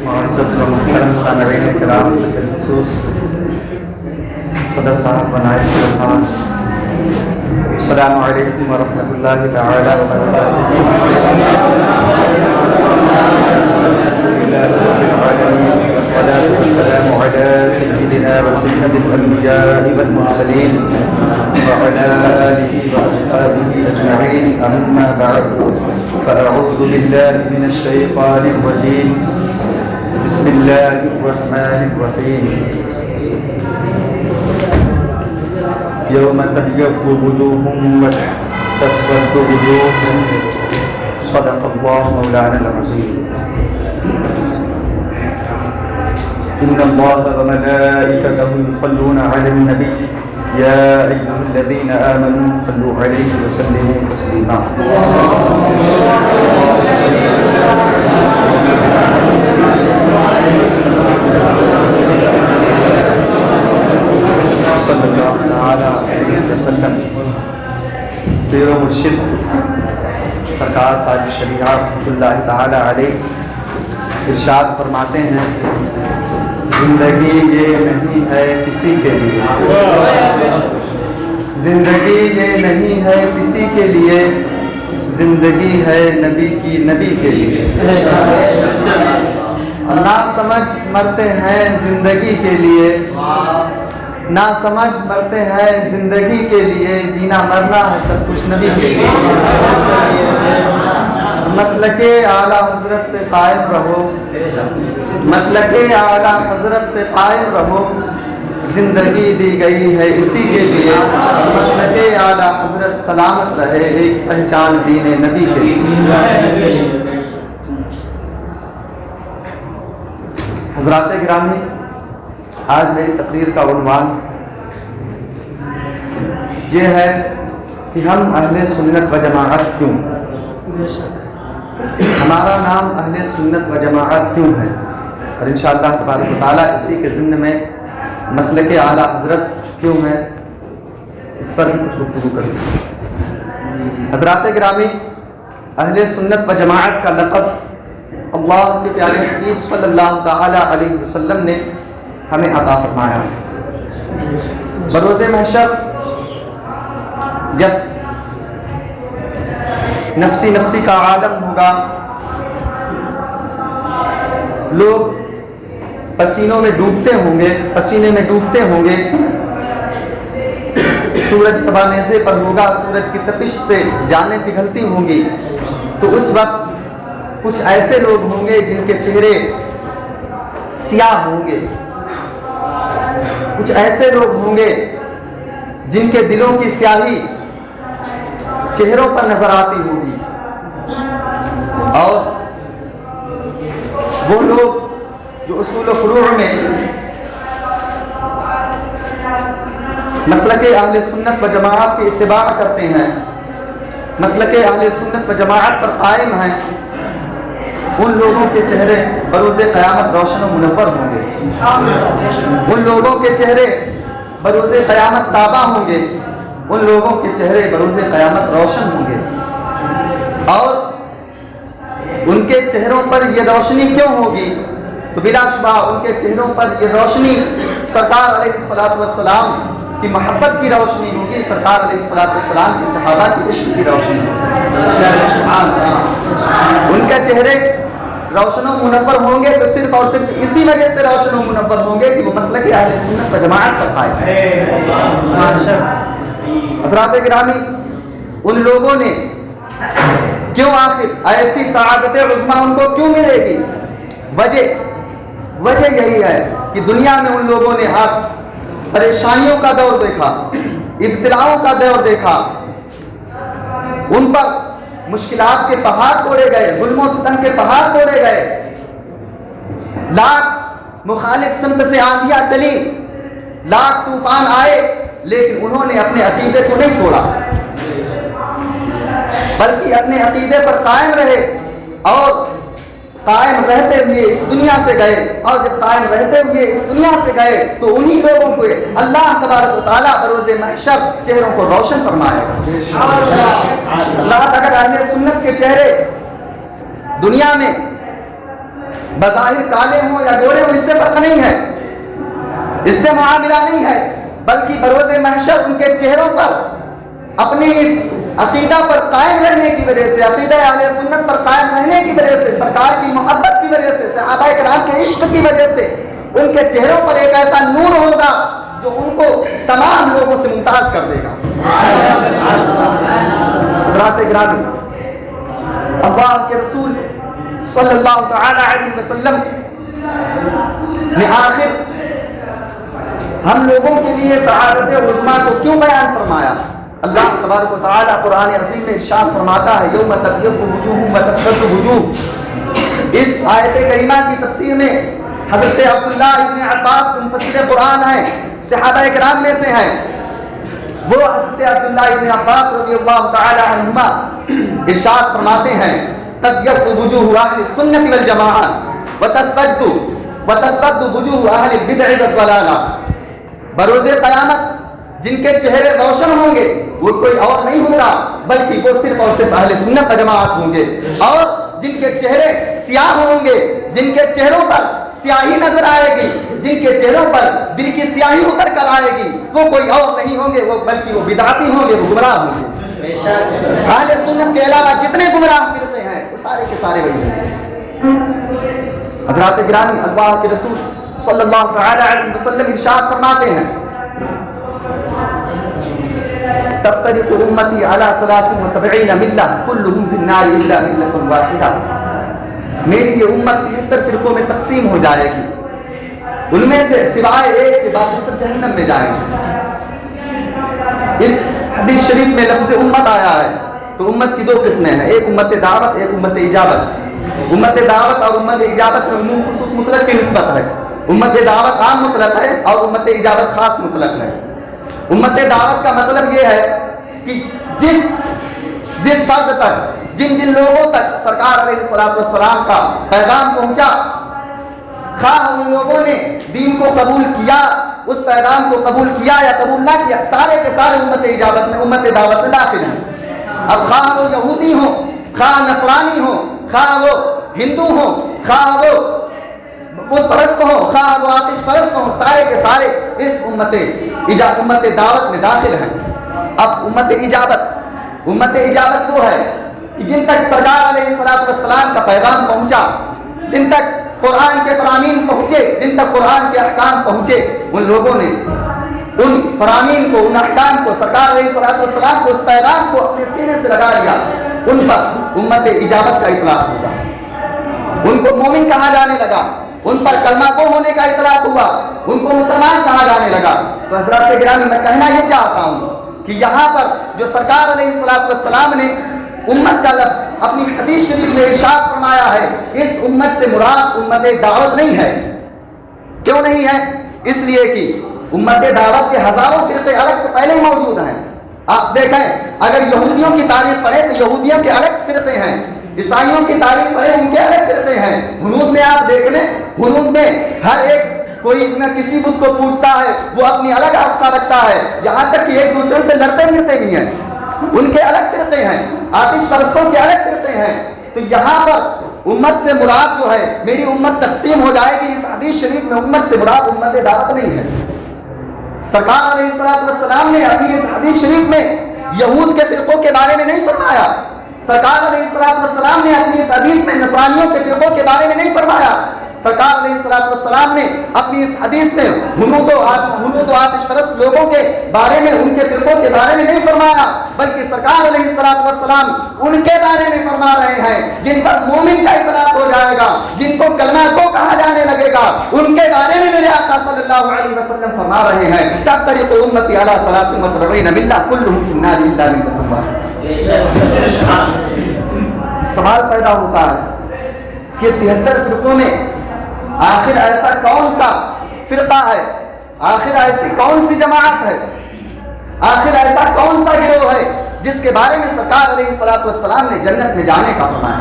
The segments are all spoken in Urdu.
معزز و محترم سامعین کرام، بالخصوص صدر صاحب و نائب صدر صاحب، السلام علیکم ورحمۃ اللہ تعالی وبرکاتہ۔ والصلاة والسلام على سيدنا وسيد الأنبياء والمرسلين وعلى آله وأصحابه أجمعين، أما بعد، فأعوذ بالله من الشيطان الرجيم، بسم الله الرحمن الرحيم۔ يوم تبيض وجوه وتسود وجوه، صدق الله مولانا العظيم۔ إن الله وملائكته يصلون على النبي يا أيها الذين آمنوا صلوا عليه وسلموا تسليما۔ صلی اللہ تعالی علیہ وسلم۔ پیر و مرشد سرکار تاج شریعہ رحمۃ اللہ تعالی علیہ ارشاد فرماتے ہیں، زندگی یہ نہیں ہے کسی کے لیے، زندگی یہ نہیں ہے کسی کے لیے، زندگی ہے نبی کی نبی کے لیے۔ نہ سمجھ مرتے ہیں زندگی کے لیے، نہ سمجھ مرتے ہیں زندگی کے لیے، جینا مرنا ہے سب کچھ نبی کے لیے۔ مسلک اعلیٰ حضرت پہ قائم رہو، مسلک اعلیٰ حضرت پہ قائم رہو، زندگی دی گئی ہے اسی کے لیے۔ مسلک اعلیٰ حضرت سلامت رہے، ایک پہچان دین نبی کے لیے۔ حضرات گرامی، آج میری تقریر کا عنوان یہ ہے کہ ہم اہل سنت و جماعت کیوں، ہمارا نام اہل سنت و جماعت کیوں ہے، اور انشاءاللہ تبارک و تعالیٰ اسی کے ضمن میں مسلک اعلیٰ حضرت کیوں ہے، اس پر بھی کچھ گفتگو کریں۔ حضرات گرامی، اہل سنت و جماعت کا لقب اللہ کے پیارے حبیب صلی اللہ تعالی علیہ وسلم نے ہمیں عطا فرمایا۔ بروز محشر جب نفسی نفسی کا عالم ہوگا، لوگ پسینوں میں ڈوبتے ہوں گے، پسینے میں ڈوبتے ہوں گے، سورج سبا نیزے پر ہوگا، سورج کی تپش سے جانیں پگھلتی ہوں گی، تو اس وقت کچھ ایسے لوگ ہوں گے جن کے چہرے سیاہ ہوں گے، کچھ ایسے لوگ ہوں گے جن کے دلوں کی سیاہی چہروں پر نظر آتی ہوگی، اور وہ لوگ جو اصول و فروع میں مسلک اہل سنت و جماعت کی اتباع کرتے ہیں، مسلک اہل سنت و جماعت پر قائم ہیں، ان لوگوں کے چہرے بروز قیامت روشن و منور ہوں گے، ان لوگوں کے چہرے بروز قیامت تابہ ہوں گے، ان لوگوں کے چہرے بروز قیامت روشن ہوں گے۔ اور ان کے چہروں پر یہ روشنی کیوں ہوگی؟ تو بلا شبہ ان کے چہروں پر یہ روشنی سرکار علیہ الصلوۃ والسلام کی محبت کی روشنی ہوگی، سرکار علیہ الصلوۃ والسلام کی صحابہ کی عشق کی روشنی ہوگی۔ ان کے چہرے روشن و منور ہوں گے تو صرف اور صرف اسی وجہ سے روشن و منور ہوں گے کہ وہ مسلک اہل سنت و جماعت پر قائم ہے۔ حضرات گرامی، ان لوگوں نے کیوں آخر ایسی سعادت عظمیٰ ان کو کیوں ملے گی؟ وجہ یہی ہے کہ دنیا میں ان لوگوں نے پریشانیوں کا دور دیکھا، ابتلاؤں کا دور دیکھا، ان پر مشکلات کے پہاڑ توڑے گئے، ظلم و ستم کے پہاڑ توڑے گئے، لاکھ مخالف سمت سے آندھیاں چلی، لاکھ طوفان آئے، لیکن انہوں نے اپنے عقیدے کو نہیں چھوڑا، بلکہ اپنے عقیدے پر قائم رہے، اور قائم رہتے ہوئے اس دنیا سے گئے، اور جب قائم رہتے ہوئے اس دنیا سے گئے تو انہی لوگوں کو اللہ تبارک و تعالیٰ بروز محشر چہروں کو روشن فرمائے گا۔ حضرات، اگر اہل سنت کے چہرے دنیا میں بظاہر کالے ہوں یا گورے ہوں، اس سے فرق نہیں ہے، اس سے معاملہ نہیں ہے، بلکہ بروز محشر ان کے چہروں پر اپنی اس عقیدہ پر قائم رہنے کی وجہ سے، عقیدہ اہل سنت پر قائم رہنے کی وجہ سے، سرکار کی محبت کی وجہ سے، صحابہ کرام کے عشق کی وجہ سے ان کے چہروں پر ایک ایسا نور ہوگا جو ان کو تمام لوگوں سے ممتاز کر دے گا۔ حضرات گرامی، اللہ کے رسول صلی اللہ تعالی علیہ وسلم نے آخر ہم لوگوں کے لیے سعادت عظمیٰ کو کیوں بیان فرمایا؟ اللہ تبارک و تعالی قرآن عظیم میں ارشاد فرماتا ہے یوم تبیض وجوہ وتسود وجوہ۔ اس آیت کریمہ کی تفسیر میں حضرت عبداللہ ابن عباس مفسر قرآن ہیں، صحابہ کرام میں سے ہیں، وہ حضرت عبداللہ ابن عباس رضی اللہ تعالی عنہما ارشاد فرماتے ہیں تبیض وجوہ اہل السنۃ والجماعۃ وتسود وجوہ اہل البدع والضلالہ۔ بروز قیامت جن کے چہرے روشن ہوں گے وہ کوئی اور نہیں ہوگا بلکہ وہ صرف اور صرف اہل سنت و جماعت ہوں گے، اور جن کے چہرے سیاہ ہوں گے، جن کے چہروں پر سیاہی نظر آئے گی، جن کے چہروں پر دل کی سیاہی اتر کر آئے گی، وہ کوئی اور نہیں ہوں گے، وہ بلکہ وہ بدعتی ہوں گے، وہ گمراہ ہوں گے۔ اہل سنت کے علاوہ جتنے گمراہ فرقے ہیں وہ سارے کے سارے وہی ہیں۔ حضرات گرامی، اللہ کے رسول صلی اللہ علیہ وسلم ارشاد فرماتے ہیں تفترق امتی علی 73 ملہ کلہم فی النار الا ملۃ واحدہ۔ میری یہ امت 73 فرقوں میں تقسیم ہو جائے گی، ان میں سے سوائے ایک کے باقی سب جہنم میں جائیں گے۔ اس حدیث شریف میں لفظ امت آیا ہے تو امت کی دو قسمیں ہیں، ایک امت دعوت، ایک امت اجابت۔ امت دعوت اور امت اجابت میں عموم خصوص مطلق کی نسبت ہے، امت دعوت عام مطلق ہے اور امت اجابت خاص مطلق ہے۔ امت دعوت کا مطلب یہ ہے کہ جس فرد تک، جن لوگوں تک سرکار علیہ السلام کا پیغام پہنچا، خواہ ان لوگوں نے دین کو قبول کیا، اس پیغام کو قبول کیا یا قبول نہ کیا، سارے کے سارے امت اجابت میں، امت دعوت میں داخل ہیں۔ اب خواہ وہ یہودی ہوں، خواہ نصرانی ہوں، خواہ وہ ہندو ہوں، خواہ وہ بت پرست ہوں، خواہ وہ آتش پرست ہوں، سارے کے سارے اس امت دعوت میں داخل ہیں۔ اب امت اجابت وہ ہے کہ جن تک سرکار علیہ السلام کا پیغام پہنچا، جن تک قرآن کے فرامین پہنچے، جن تک قرآن کے احکام پہنچے، ان لوگوں نے ان فرامین کو، ان احکام کو، سرکار علیہ السلام کو، اس پیغام کو اپنے سینے سے لگا لیا، ان پر امت اجابت کا اطلاق ہوگا، ان کو مومن کہا جانے لگا، ان پر کلمہ گو ہونے کا اطلاق ہوا، ان کو مسلمان کہا جانے لگا۔ تو حضرات گرامی، میں کہنا یہ چاہتا ہوں کہ یہاں پر جو سرکار علیہ السلام نے امت کا لفظ اپنی حدیث شریف میں ارشاد فرمایا ہے، اس امت سے مراد امت دعوت نہیں ہے۔ کیوں نہیں ہے؟ اس لیے کہ امت دعوت کے ہزاروں فرقے الگ سے پہلے موجود ہیں۔ آپ دیکھیں، اگر یہودیوں کی تاریخ پڑھیں تو یہودیوں کے الگ فرقے ہیں، عیسائیوں کی تاریخ پڑھیں ان کے الگ فرقے ہیں، ہنود میں آپ دیکھ لیں، ہنود میں ہر ایک کوئی نہ کسی بت کو پوچھتا ہے، وہ اپنی الگ آستھا رکھتا ہے، یہاں تک کہ ایک دوسرے سے لڑتے ملتے بھی ہیں، ان کے الگ فرقے ہیں، آتش پرستوں کے الگ فرقے ہیں۔ تو یہاں پر امت سے مراد جو ہے، میری امت تقسیم ہو جائے گی، اس حدیث شریف میں امت سے مراد امت دعوت نہیں ہے۔ سرکار علیہ السلام نے اپنی اس حدیث شریف میں یہود کے فرقوں کے بارے میں نہیں فرمایا، سرکار علیہ السلام نے اپنی اس حدیث میں نصرانیوں کے فرقوں کے بارے میں نہیں فرمایا، سرکار علیہ السلام نے اپنی اس حدیث میں ہنود و آتش پرست لوگوں کے بارے میں، ان کے فرقوں کے بارے میں نہیں فرمایا، بلکہ سرکار علیہ السلام ان کے بارے میں فرما رہے ہیں جن پر مومن کا اطلاق ہو جائے گا، جن کو کلمہ کو کہا جانے لگے گا، ان کے بارے میں میرے آقا صلی اللہ علیہ وسلم فرما رہے ہیں تفترق امتی علی 73 ملہ کلہم فی النار الا ملۃ واحدہ۔ سوال پیدا ہوتا ہے کہ 73 فرقوں میں آخر ایسا کون سا فرقہ ہے، آخر ایسی کون سی جماعت ہے، آخر ایسا کون سا گروہ ہے جس کے بارے میں سرکار علیہ السلام نے جنت میں جانے کا فرمایا؟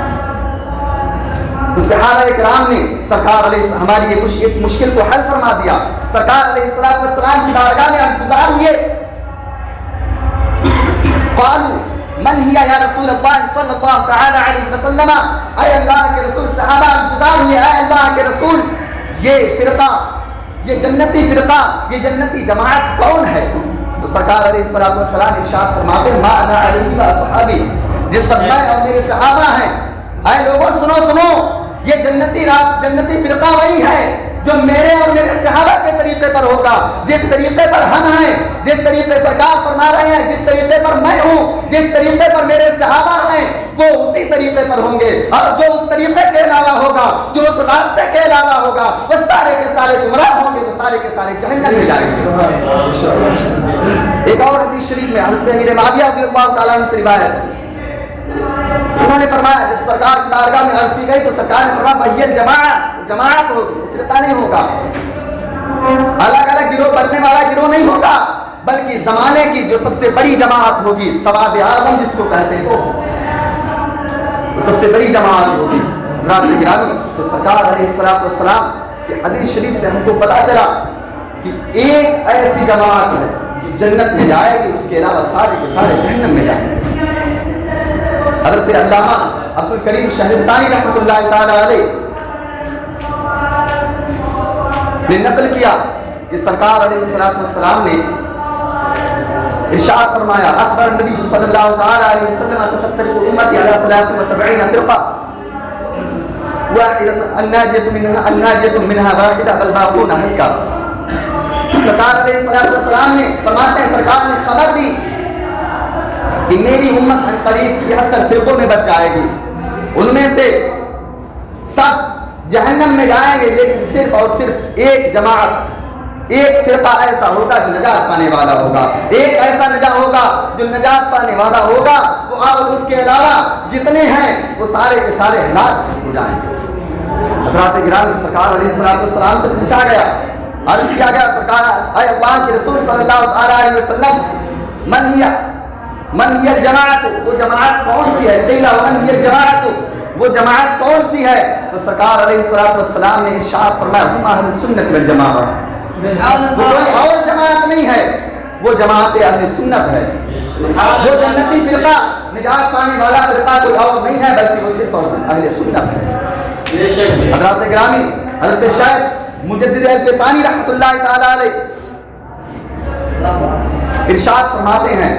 صحابہ کرام نے سرکار علیہ ہماری اس مشکل کو حل فرما دیا، سرکار علیہ السلام کی بارگاہ میں ہم گزار ہوئے، قالوا من ہی یا رسول اللہ صلی اللہ تعالی علیہ وسلم، اے اللہ کے رسول، صحابہ گزار ہوئے اے اللہ کے رسول یہ فرقہ، یہ جنتی فرقہ، یہ جنتی جماعت کون ہے؟ تو سرکار علیہ الصلوۃ والسلام ارشاد فرماتے ہیں ما انا علیہ و اصحابی، جس پر میں اور میرے صحابہ ہیں۔ اے لوگوں سنو، یہ جنتی فرقہ وہی ہے جو میرے اور میرے صحابہ کے طریقے پر ہوگا، جس طریقے پر ہم ہیں، جس طریقے سرکار فرما رہے ہیں، جس طریقے پر میں ہوں، جس طریقے پر میرے صحابہ ہیں، وہ اسی طریقے پر ہوں گے، اور جو اس طریقے کے علاوہ ہوگا، جو اس راستے کے علاوہ ہوگا، وہ سارے کے سارے گمراہ ہوں گے، وہ سارے کے سارے جہنم میں جائیں گے۔ ایک اور حدیث شریف میں حضرت امیر معاویہ رضی اللہ تعالیٰ عنہ سے روایت، انہوں نے فرمایا جب سرکار کی بارگاہ میں عرض کی گئی تو سرکار نے فرمایا بھائی جماعت ہوگی، فرقہ نہیں ہوگا، الگ الگ گروہ بننے والا گروہ نہیں ہوگا، بلکہ زمانے کی جو سب سے بڑی جماعت ہوگی، سواد اعظم جس کو کہتے ہیں وہ سب سے بڑی جماعت ہوگی۔ حضرات گرامی، تو سرکار علیہ الصلوۃ والسلام کی حدیث شریف سے ہم کو پتہ چلا کہ ایک ایسی جماعت ہے جو جنت میں جائے گی، اس کے علاوہ سارے کے سارے جہنم میں جائیں گے۔ حضرت علامہ عبد الکریم شہرستانی رحمۃ اللہ تعالی علیہ نے نقل کیا کہ سرکار علیہ الصلوۃ والسلام نے ارشاد فرمایا اخبر نبی صلی اللہ تعالی علیہ وسلم ستفترق امتی علی 73 فرقہ الناجیۃ منها واحدہ والباقون حلقہ۔ سرکار علیہ الصلوۃ والسلام نے فرماتے ہیں سرکار نے خبر دی کہ میری امت قریب 73 فرقوں میں بچ جائے گی، ان میں سے سب جہنم میں جائیں گے، لیکن صرف اور صرف ایک جماعت، ایک فرقہ ایسا ہوگا جو نجات پانے والا ہوگا، ایک ایسا جو نجات پانے والا ہوگا، وہ اور اس کے علاوہ جتنے ہیں وہ سارے کے سارے ہلاک ہو جائیں گے۔ حضرات گرامی، سرکار علیہ الصلوۃ والسلام سے پوچھا گیا، عرض کیا گیا سرکار اے اللہ کے رسول صلی اللہ علیہ وسلم من ہی الجماعت، وہ جماعت کون سی ہے؟ قیل ومن ہی الجماعت، وہ جماعت کون سی ہے؟ تو سرکار علیہ الصلوۃ والسلام نے ارشاد فرمایا ہم اہل سنت والجماعہ، وہ کوئی اور جماعت نہیں ہے، وہ جماعت اہل سنت ہے، وہ جنتی فرقہ، نجات پانے والا فرقہ کوئی اور نہیں ہے، بلکہ وہ صرف اور صرف اہل سنت ہے۔ حضرات گرامی، حضرت شیخ مجدد الفسانی رحمۃ اللہ تعالی علیہ ارشاد فرماتے ہیں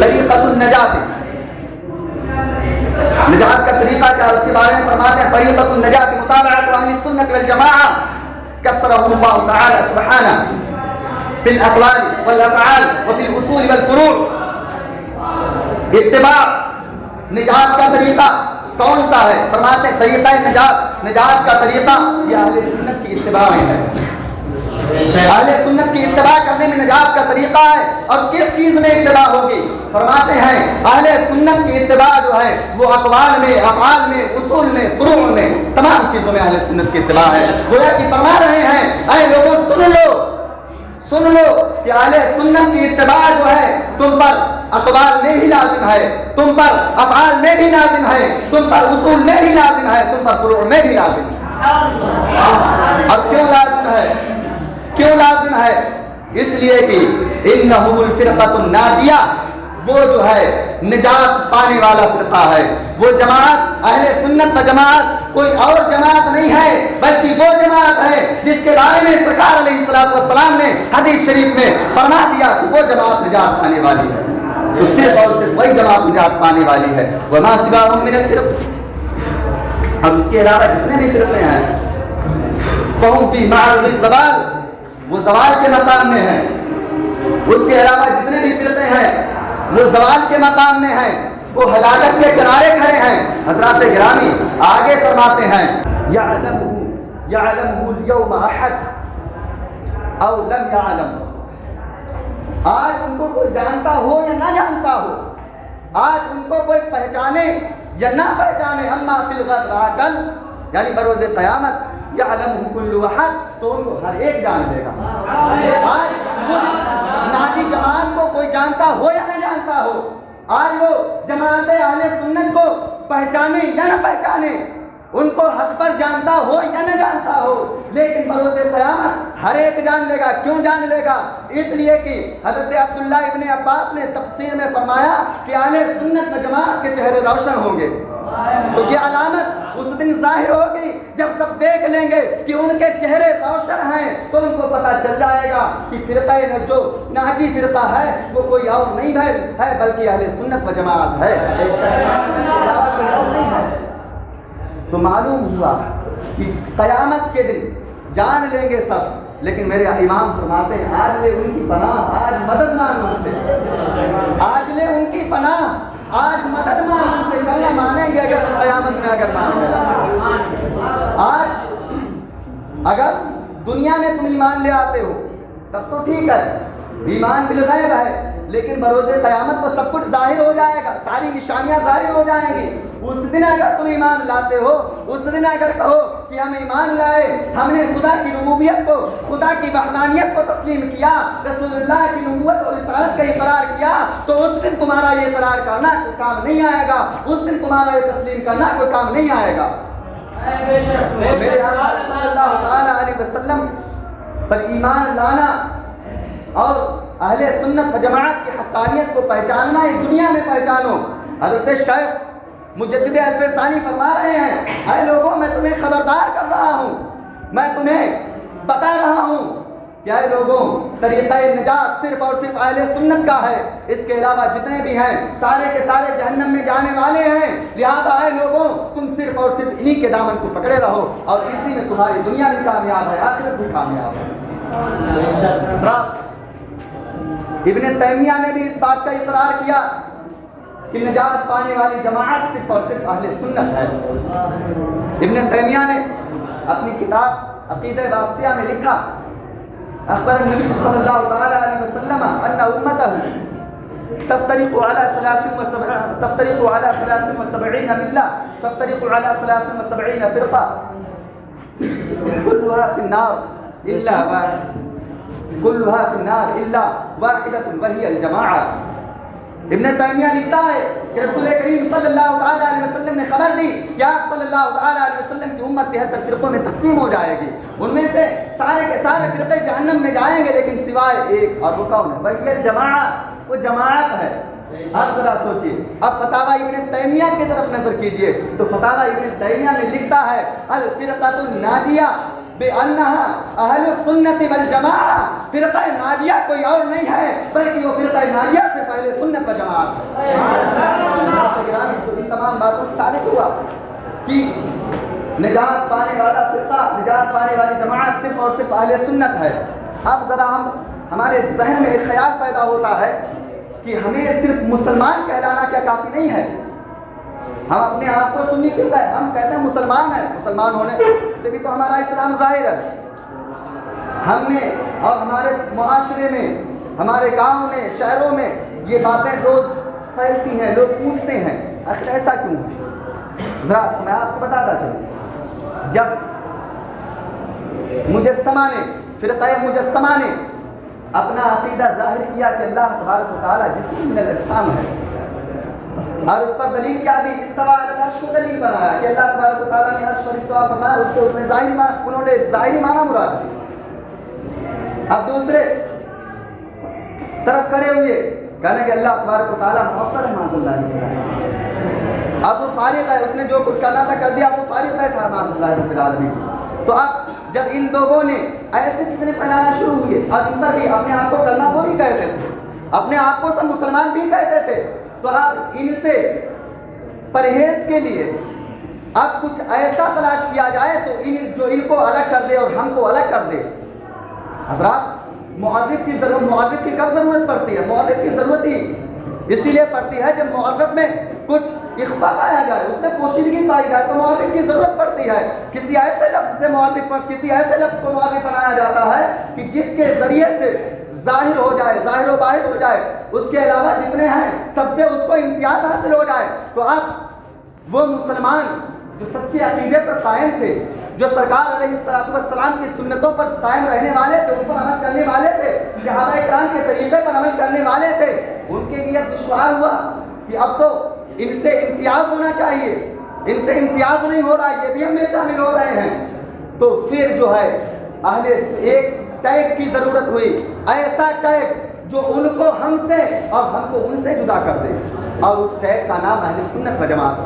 طریقۃ النجات، نجات کا طریقہ کیا اس کے بارے میں فرماتے ہیں طریقۃ النجات متابعۃ اہل السنۃ والجماعہ کسرهم اللہ تعالی سبحانہ فی الاقوال والافعال وفی الاصول والفروع۔ اتباع نجات کا طریقہ کون سا ہے؟ فرماتے ہیں طریقہ نجات کا طریقہ یہ اہل سنت کی اتباع میں ہے، اہل سنت کی اتباع کرنے میں نجات کا طریقہ ہے۔ اور کس چیز میں اتباع ہوگی؟ فرماتے ہیں اہل سنت کی اتباع جو ہے وہ اقوال میں، افعال میں، اصول میں، فروع میں، تمام چیزوں میں اہل سنت کی اتباع ہے۔ گویا کہ فرما رہے ہیں اے لوگوں سن لو کہ اہل سنت کی اتباع جو ہے تم پر اقوال میں بھی لازم ہے، تم پر افعال میں بھی لازم ہے، تم پر اصول میں بھی لازم ہے، تم پر فروع میں بھی لازم ہے۔ اور کیوں لازم ہے؟ اس لیے کہ انہم الفرقۃ الناجیہ، وہ جو ہے نجات پانے والا فرقہ ہے، وہ جماعت اہل سنت و جماعت کوئی اور جماعت نہیں ہے، بلکہ وہ جماعت ہے جس کے بارے میں سرکار علیہ الصلوۃ والسلام نے حدیث شریف میں فرما دیا کہ وہ جماعت نجات پانے والی ہے، تو صرف اور صرف وہی جماعت نجات پانے والی ہے۔ وما سواهم من الفرق، اب اس کے علاوہ جتنے بھی فرقے ہیں فهم فی معرض الزوال، وہ زوال کے مقام میں ہیں، اس کے علاوہ جتنے بھی فرقے ہیں وہ زوال کے مقام میں ہیں، وہ ہلاکت کے کنارے کھڑے ہیں۔ حضرات گرامی آگے فرماتے ہیں یعلمہ اليوم احد او لم یعلم، آج ان کو کوئی جانتا ہو یا نہ جانتا ہو، آج ان کو کوئی پہچانے یا نہ پہچانے، اما فی الغد، کل یعنی بروز قیامت یعلمہ کل احد، تو ان کو ہر ایک جان لے گا۔ آج ناجی جماعت کو کوئی جانتا ہو یا نہ جانتا ہو، آج وہ جماعت اہل سنت کو پہچانے یا نہ پہچانے، ان کو حق پر جانتا ہو یا نہ جانتا ہو، لیکن بروز قیامت ہر ایک جان لے گا۔ کیوں جان لے گا؟ اس لیے کہ حضرت عبداللہ ابن عباس نے تفسیر میں فرمایا کہ اہل سنت و جماعت کے چہرے روشن ہوں گے۔ تو یہ علامت اس دن ظاہر ہوگی جب سب دیکھ لیں گے کہ ان کے چہرے روشن ہیں، تو ان کو پتہ چل جائے گا کہ فرقہ جو ناجی فرقہ ہے وہ کوئی اور نہیں ہے بلکہ اہل سنت و جماعت ہے۔ تو معلوم ہوا کہ قیامت کے دن جان لیں گے سب، لیکن میرے امام فرماتے ہیں آج لے ان کی پناہ، آج مدد مانگ ان سے، آج لے ان کی پناہ، آج مدد مانگ ان سے، کل نہ مانیں گے اگر قیامت میں اگر مانیں گے۔ آج اگر دنیا میں تم ایمان لے آتے ہو تب تو ٹھیک ہے، ایمان بالغیب ہے، لیکن بروز قیامت کو سب کچھ ظاہر ہو جائے گا، ساری نشانیاں ظاہر ہو جائیں گی۔ اس دن اگر تم ایمان لاتے ہو، اس دن اگر کہو کہ ہم ایمان لائے، ہم نے خدا کی ربوبیت کو، خدا کی وحدانیت کو تسلیم کیا، رسول اللہ کی نبوت اور رسالت کا اقرار کیا، تو اس دن تمہارا یہ اقرار کرنا کوئی کام نہیں آئے گا، اس دن تمہارا یہ تسلیم کرنا کوئی کام نہیں آئے گا۔ میرے آقا صلی اللہ تعالی علیہ وسلم پر ایمان لانا اور اہل سنت و جماعت کی حقانیت کو پہچاننا اس دنیا میں پہچانو۔ حضرت شیخ مجدد الف ثانی فرما رہے ہیں، اے لوگوں میں تمہیں خبردار کر رہا ہوں، میں تمہیں بتا رہا ہوں کہ اے لوگوں طریقہ نجات صرف اور صرف اہل سنت کا ہے، اس کے علاوہ جتنے بھی ہیں سارے کے سارے جہنم میں جانے والے ہیں، لہذا اے لوگوں تم صرف اور صرف انہی کے دامن کو پکڑے رہو اور اسی میں تمہاری دنیا بھی کامیاب ہے، آخرت بھی کامیاب ہے۔ ابن تیمیہ نے بھی اس بات کا اقرار کیا کہ نجات پانے والی جماعت صرف اور صرف اہل سنت ہے۔ ابن تیمیہ نے اپنی کتاب عقیدہ واسطیہ میں لکھا، اخبر النبی صلی اللہ تعالی علیہ وسلم ان امته تفترق على 73 ملة، تفترق على 73 فرقة كلها في النار إلا واحدة وهي الجماعة۔ ابن تیمیہ لکھتا ہے کہ رسول کریم صلی اللہ تعالی علیہ وسلم نے خبر دی کہ آپ صلی اللہ تعالی علیہ وسلم کی امت 73 فرقوں میں تقسیم ہو جائے گی، ان میں سے سارے کے سارے فرقے جہنم میں جائیں گے لیکن سوائے ایک، اور وہ کون ہے؟ وہی جماعت، وہ جماعت ہے۔ اب ذرا سوچیے، اب فتاوی ابن تیمیہ کی طرف نظر کیجئے تو فتاوی ابن تیمیہ میں لکھتا ہے الفرقۃ الناجیہ بأنها اہل السنت والجماعہ، فرقہ ناجیہ کوئی اور نہیں ہے بلکہ وہ فرقہ ناجیہ صرف اہل سنت و جماعت ہے۔ تو ان تمام باتوں سے ثابت ہوا کہ نجات پانے والا فرقہ، نجات پانے والی جماعت صرف اور صرف اہل سنت ہے۔ اب ذرا ہمارے ذہن میں ایک خیال پیدا ہوتا ہے کہ ہمیں صرف مسلمان کہلانا کیا کافی نہیں ہے؟ ہم اپنے آپ کو سنی کیوں کہتے ہیں؟ ہم کہتے ہیں مسلمان ہیں، مسلمان ہونے سے بھی تو ہمارا اسلام ظاہر ہے۔ ہم نے اور ہمارے معاشرے میں، ہمارے گاؤں میں، شہروں میں یہ باتیں روز پھیلتی ہیں، لوگ پوچھتے ہیں آخر ایسا کیوں ہے؟ ذرا میں آپ کو بتاتا چلوں، جب مجسمہ نے، فرقہ مجسمہ نے اپنا عقیدہ ظاہر کیا کہ اللہ تبارک و تعالیٰ جسم من الاجسام ہے، اور اس پر دلیل کیا دی؟ استوا علی العرش کو دلیل بنایا کہ اللہ تبارک و تعالیٰ نے عرش پر استوا فرمایا، اس سے انہوں نے ظاہری معنی مراد لی۔ اب دوسرے طرف کھڑے ہوئے کہنے کہ اللہ تبارک و تعالیٰ مؤثر ہے، معاذ اللہ ہے، اب وہ فارغ ہے، اس نے جو کچھ کرنا تھا کر دیا، اب وہ فارغ بیٹھا، معاذ اللہ رب العالمین۔ تو اب جب ان لوگوں نے ایسے فتنے پھیلانا شروع ہوئے اور ان پر بھی اپنے آپ کو کرنا وہ بھی کہتے تھے، اپنے آپ کو سب مسلمان بھی کہتے تھے، تو اب ان سے پرہیز کے لیے اب کچھ ایسا تلاش کیا جائے تو جو ان کو الگ کر دے اور ہم کو الگ کر دے۔ حضرات معرف کی کب ضرورت پڑتی ہے؟ معرف کی ضرورت ہی اسی لیے پڑتی ہے جب معرف میں کچھ اخفا پایا جائے، اس میں پوشیدگی پائی جائے تو معرف کی ضرورت پڑتی ہے۔ کسی ایسے لفظ کو معرف بنایا جاتا ہے کہ جس کے ذریعے سے ظاہر ہو جائے، ظاہر و باہر ہو جائے، اس کے علاوہ جتنے ہیں سب سے اس کو امتیاز حاصل ہو جائے۔ تو اب وہ مسلمان جو سچے عقیدے پر قائم تھے، جو سرکار علیہ السلام کی سنتوں پر قائم رہنے والے تھے، ان پر عمل کرنے والے تھے، صحابہ کرام کے طریقے پر عمل کرنے والے تھے، ان کے لیے دشوار ہوا کہ اب تو ان سے امتیاز ہونا چاہیے، ان سے امتیاز نہیں ہو رہا، یہ بھی ہم میں شامل ہو رہے ہیں، تو پھر جو ہے ایک ٹیگ کی ضرورت ہوئی، ایسا ٹیگ جو ان کو ہم سے اور ہم کو ان سے جدا کر دے، اور اس ٹیگ کا نام اہل سنت و جماعت ہے۔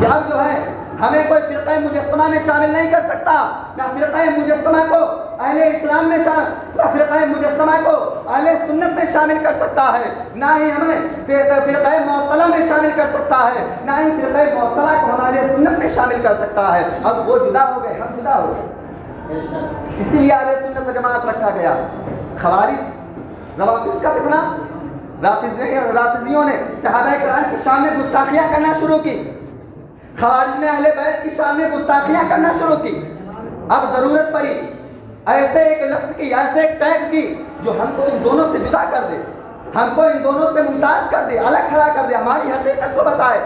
یہاں جو ہے ہمیں کوئی فرقہ مجسمہ میں شامل نہیں کر سکتا، نہ فرقہ مجسمہ کو اہل اسلام میں نہ فرقہ مجسمہ کو اہل سنت میں شامل کر سکتا ہے، نہ ہی ہمیں فرقہ معطلہ میں شامل کر سکتا ہے، نہ ہی فرقہ معطلہ کو ہمارے سنت میں شامل کر سکتا ہے۔ اب وہ جدا ہو گئے، ہم جدا ہو گئے، اسی لیے اہل سنت و جماعت رکھا گیا۔ خوارج روافض کا فتنہ، رافضیوں نے صحابہ کرام کی شان میں گستاخیاں کرنا شروع کی، خوارج نے اہل بیت کی شان میں گستاخیاں کرنا شروع کی۔ اب ضرورت پڑی ایسے ایک لفظ کی، ایسے ایک ٹیگ کی جو ہم کو ان دونوں سے جدا کر دے، ہم کو ان دونوں سے ممتاز کر دے، الگ کھڑا کر دے، ہماری حقیقت کو بتائے۔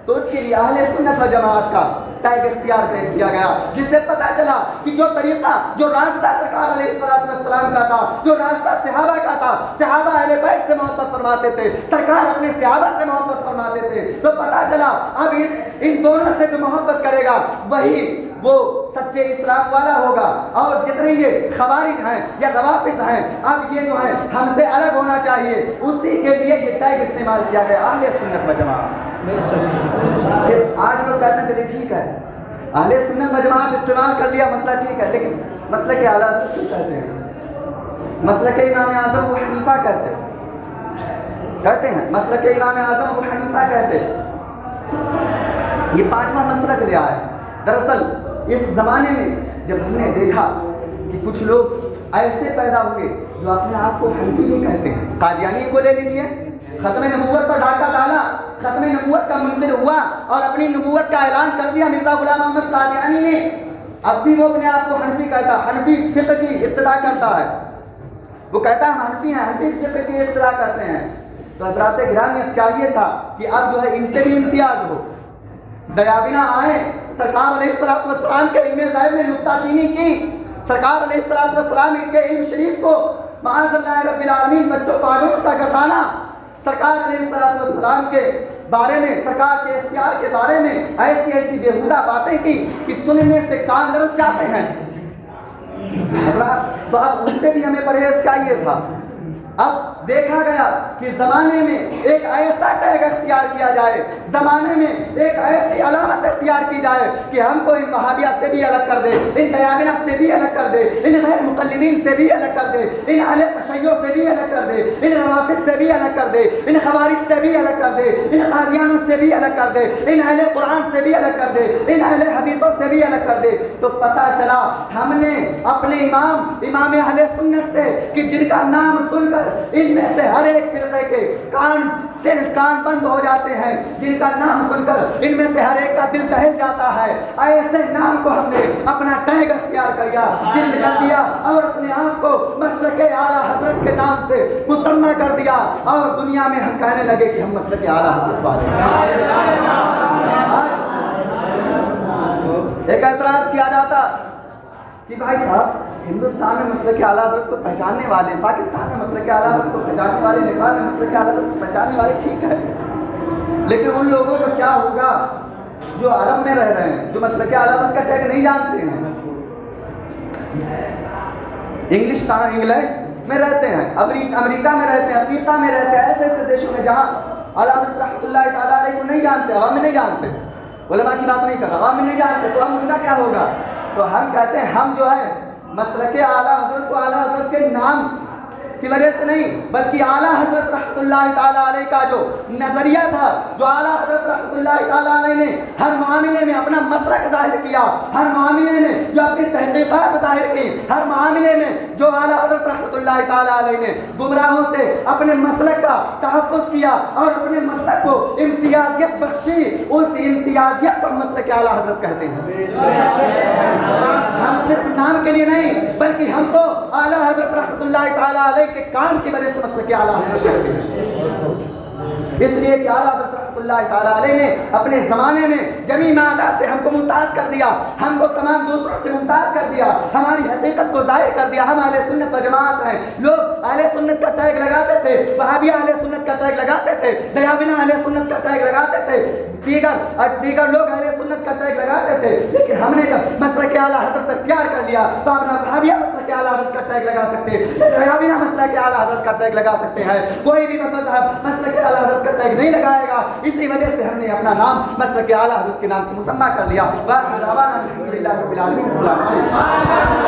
تو اس کے لیے اہل سنت و جماعت کا ٹیگ اختیار کیا گیا، جس سے پتہ چلا کہ جو طریقہ، جو راستہ سرکار علیہ السلام کا تھا، جو راستہ صحابہ کا تھا، صحابہ اہل بیت سے محبت فرماتے تھے، سرکار اپنے صحابہ سے محبت فرماتے تھے، تو پتہ چلا اب ان دونوں سے جو محبت کرے گا وہی وہ سچے اسلام والا ہوگا، اور جتنے یہ خوارج ہیں یا روافض ہیں اب یہ جو ہے ہم سے الگ ہونا چاہیے، اسی کے لیے یہ ٹیگ استعمال کیا گیا اہل سنت و جماعت۔ آج لوگ کہتے ہیں چلیے ٹھیک ہے اہل سنت و جماعت استعمال کر لیا، مسئلہ ٹھیک ہے، لیکن مسئلہ کے اعلیٰ حضرت کیوں کہتے ہیں؟ مسئلہ کے امام اعظم ابو حنیفہ کہتے ہیں، مسئلہ کے امام اعظم ابو حنیفہ کہتے ہیں۔ یہ پانچواں مسئلہ لے آئے۔ دراصل اس زمانے میں جب ہم نے دیکھا کہ کچھ لوگ ایسے پیدا ہوئے جو اپنے آپ کو حنفی نہیں کہتے ہیں، قادیانی کو لے لیجیے، ختم نبوت پر ڈاکہ ڈالا، ختم نبوت کا منکر ہوا اور اپنی نبوت کا اعلان کر دیا مرزا غلام احمد قادیانی نے، اب بھی وہ اپنے آپ کو حنفی کہتا ہے، حنفی فقہ کی ابتدا کرتا ہے، وہ کہتا ہے ہم حنفی ہیں، حنفی فقہ کی ابتدا کرتے ہیں۔ تو حضرات گرامی اب چاہیے تھا کہ اب جو ہے ان سے بھی امتیاز ہو، دیابینا آئے، سرکار علیہ السلام کے علم غیب میں نکتہ چینی کی، سرکار علیہ السلام کے علم شریف کو معاذ اللہ رب العالمین بچوں پاگلوں سا گردانا، سرکار علیہ السلام کے بارے میں، سرکار کے اختیار کے بارے میں ایسی ایسی بیہودہ باتیں کی کہ سننے سے کان لرز جاتے ہیں۔ حضرات تو اب ان سے بھی ہمیں پرہیز چاہیے تھا۔ اب دیکھا گیا کہ زمانے میں ایک ایسا ٹیگ اختیار کیا جائے، زمانے میں ایک ایسی علامت اختیار کی جائے کہ ہم کو ان وہابیہ سے بھی الگ کر دے، ان دیابینہ سے بھی الگ کر دے، ان غیر مقلدین سے بھی الگ کر دے، ان اہل تشیع سے بھی الگ کر دے، ان روافض سے بھی الگ کر دے، ان خوارج سے بھی الگ کر دے، ان قادیانوں سے بھی الگ کر دے، ان اہل قرآن سے بھی الگ کر دے، ان اہل حدیثوں سے بھی الگ کر دے۔ تو پتہ چلا ہم نے اپنے امام اہل سنت سے کہ جن کا نام سن کر ان میں سے ہر ایک فرقے کے کان بند ہو جاتے ہیں، جن کا نام سن کر ان میں سے ہر ایک کا دل دہل جاتا ہے، ایسے نام کو ہم نے اپنا ٹیگ اختیار کر دیا اور اپنے آپ کو مسلک اعلیٰ حضرت کے نام سے مسمى کر دیا، اور دنیا میں ہم کہنے لگے کہ ہم مسلک اعلیٰ حضرت والے ہیں۔ ایک اعتراض کیا جاتا کہ بھائی صاحب ہندوستان میں مسلک اعلیٰ حضرت کو پہچاننے والے، پاکستان میں مسلک اعلیٰ حضرت کو پہچاننے والے، نیپال میں مسلک اعلیٰ حضرت کو پہچاننے والے، ٹھیک ہے، لیکن ان لوگوں کو کیا ہوگا جو عرب میں رہ رہے ہیں، جو مسلک اعلیٰ حضرت کا ٹیگ نہیں جانتے ہیں، انگلینڈ میں رہتے ہیں، امریکہ میں رہتے ہیں، افریقہ میں رہتے ہیں، ایسے ایسے دیشوں میں جہاں اعلیٰ حضرت رحمۃ اللہ تعالیٰ علیہ کو نہیں جانتے، عوام میں نہیں جانتے، علماء کی بات نہیں کر رہا، عوام میں نہیں جانتے، تو ہم ان کا کیا ہوگا؟ تو ہم کہتے ہیں ہم جو ہے مسلک اعلیٰ حضرت کو اعلیٰ حضرت کے نام کی وجہ سے نہیں، بلکہ اعلیٰ حضرت رحمۃ اللہ تعالیٰ علیہ کا جو نظریہ تھا، جو اعلیٰ حضرت رحمۃ اللہ تعالیٰ علیہ نے ہر معاملے میں اپنا مسلک ظاہر کیا، ہر معاملے میں جو اپنی تحقیقات ظاہر کی، ہر معاملے میں جو اعلیٰ حضرت رحمۃ اللہ تعالیٰ علیہ نے گمراہوں سے اپنے مسلک کا تحفظ کیا اور اپنے مسلک کو امتیازیت بخشی، اس امتیازیت پر مسلک اعلیٰ حضرت کہتے ہیں۔ ہم صرف نام کے لیے نہیں بلکہ ہم تو اعلیٰ حضرت رحمۃ اللہ تعالیٰ علیہ کے کام کی وجہ سے مسلک اعلیٰ حضرت کہتے ہیں، اس لیے کہ اعلیٰ حضرت رحمۃ اللہ تعالیٰ علیہ نے اپنے زمانے میں جمیع معدات سے ہم کو ممتاز کر دیا، ہم کو تمام دوسروں سے ممتاز کر دیا، ہماری حقیقت کو ظاہر کر دیا. ہم اہل سنت و جماعت ہیں. لوگ اہل سنت کا ٹیگ لگاتے تھے، وہابیہ اہل سنت کا ٹیگ لگاتے تھے، دیابنا اہل سنت کا ٹیگ لگاتے تھے، دیگر لوگ اہل سنت کا ٹیگ لگاتے تھے. لیکن ہم نے جب مسلک اعلیٰ حضرت اختیار کر لیا تو آپ وہابیہ مسلک اعلیٰ حضرت کا ٹیگ لگا سکتے، دیابنا مسلک اعلیٰ حضرت کا ٹیگ لگا سکتے ہیں. کوئی بھی مذہب مسلک اعلیٰ حضرت کا ٹیگ نہیں لگائے گا. اسی وجہ سے ہم نے اپنا نام مسلک اعلیٰ حضرت کے نام سے مسمى کر لیا. وآخر دعوانا الحمد للہ رب العالمین. السلام علیکم.